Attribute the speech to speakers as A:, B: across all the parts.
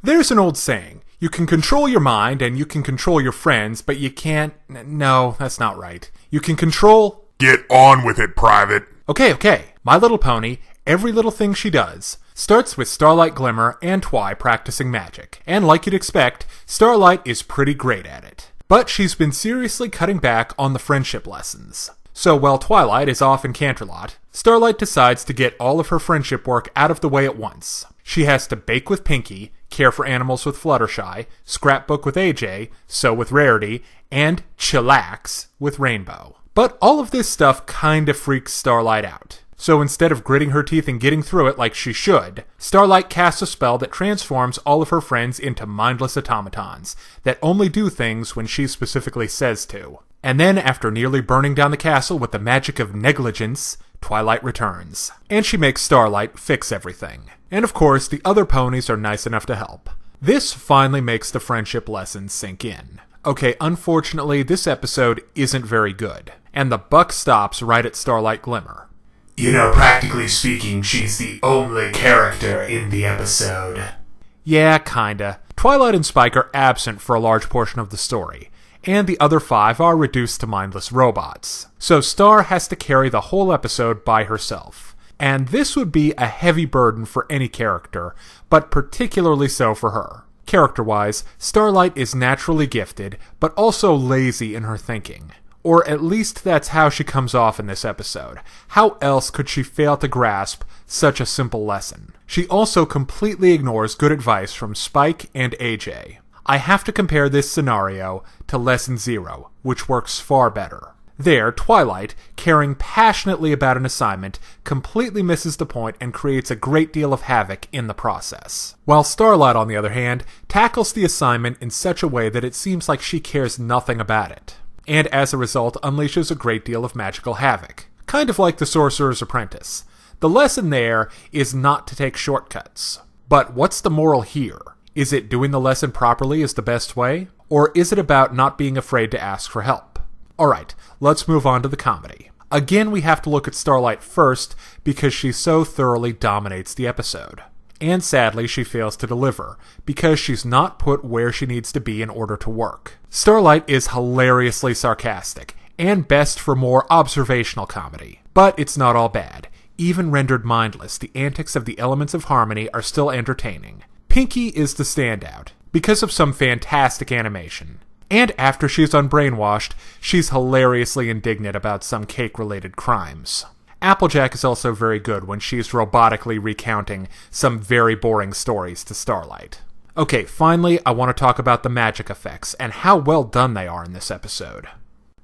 A: There's an old saying, you can control your mind and you can control your friends, but you can't... No, that's not right. You can control...
B: Get on with it, Private.
A: Okay. My Little Pony, every little thing she does, starts with Starlight, Glimmer, and Twi practicing magic. And like you'd expect, Starlight is pretty great at it. But she's been seriously cutting back on the friendship lessons. So while Twilight is off in Canterlot, Starlight decides to get all of her friendship work out of the way at once. She has to bake with Pinkie, care for animals with Fluttershy, scrapbook with AJ, sew with Rarity, and chillax with Rainbow. But all of this stuff kinda freaks Starlight out. So instead of gritting her teeth and getting through it like she should, Starlight casts a spell that transforms all of her friends into mindless automatons that only do things when she specifically says to. And then, after nearly burning down the castle with the magic of negligence, Twilight returns. And she makes Starlight fix everything. And of course, the other ponies are nice enough to help. This finally makes the friendship lessons sink in. Okay, unfortunately, this episode isn't very good. And the buck stops right at Starlight Glimmer.
C: You know, practically speaking, she's the only character in the episode.
A: Yeah, kinda. Twilight and Spike are absent for a large portion of the story, and the other 5 are reduced to mindless robots. So Star has to carry the whole episode by herself. And this would be a heavy burden for any character, but particularly so for her. Character-wise, Starlight is naturally gifted, but also lazy in her thinking. Or at least that's how she comes off in this episode. How else could she fail to grasp such a simple lesson? She also completely ignores good advice from Spike and AJ. I have to compare this scenario to Lesson 0, which works far better. There, Twilight, caring passionately about an assignment, completely misses the point and creates a great deal of havoc in the process. While Starlight, on the other hand, tackles the assignment in such a way that it seems like she cares nothing about it. And as a result unleashes a great deal of magical havoc. Kind of like the Sorcerer's Apprentice. The lesson there is not to take shortcuts. But what's the moral here? Is it doing the lesson properly is the best way? Or is it about not being afraid to ask for help? Alright, let's move on to the comedy. Again, we have to look at Starlight first because she so thoroughly dominates the episode. And sadly, she fails to deliver, because she's not put where she needs to be in order to work. Starlight is hilariously sarcastic, and best for more observational comedy. But it's not all bad. Even rendered mindless, the antics of the elements of harmony are still entertaining. Pinkie is the standout, because of some fantastic animation. And after she's unbrainwashed, she's hilariously indignant about some cake-related crimes. Applejack is also very good when she's robotically recounting some very boring stories to Starlight. Okay, finally, I want to talk about the magic effects and how well done they are in this episode.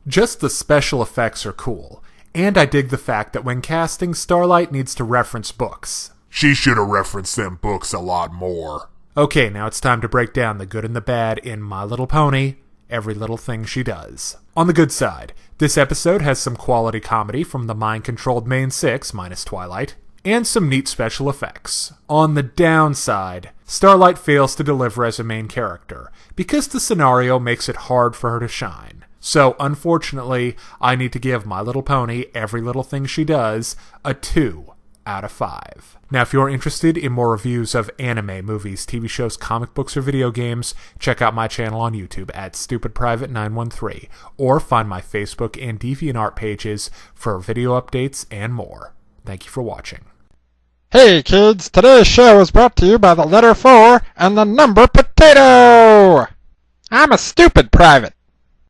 A: Just the special effects are cool, and I dig the fact that when casting, Starlight needs to reference books.
B: She should have referenced them books a lot more.
A: Okay, now it's time to break down the good and the bad in My Little Pony, every little thing she does. On the good side, this episode has some quality comedy from the mind-controlled main 6, minus Twilight, and some neat special effects. On the downside, Starlight fails to deliver as a main character, because the scenario makes it hard for her to shine. So, unfortunately, I need to give My Little Pony, every little thing she does, a 2 out of 5. Now, if you're interested in more reviews of anime, movies, TV shows, comic books, or video games, check out my channel on YouTube at StupidPrivate913, or find my Facebook and Deviantart pages for video updates and more. Thank you for watching.
D: Hey kids, today's show is brought to you by the letter 4 and the number potato! I'm a stupid private.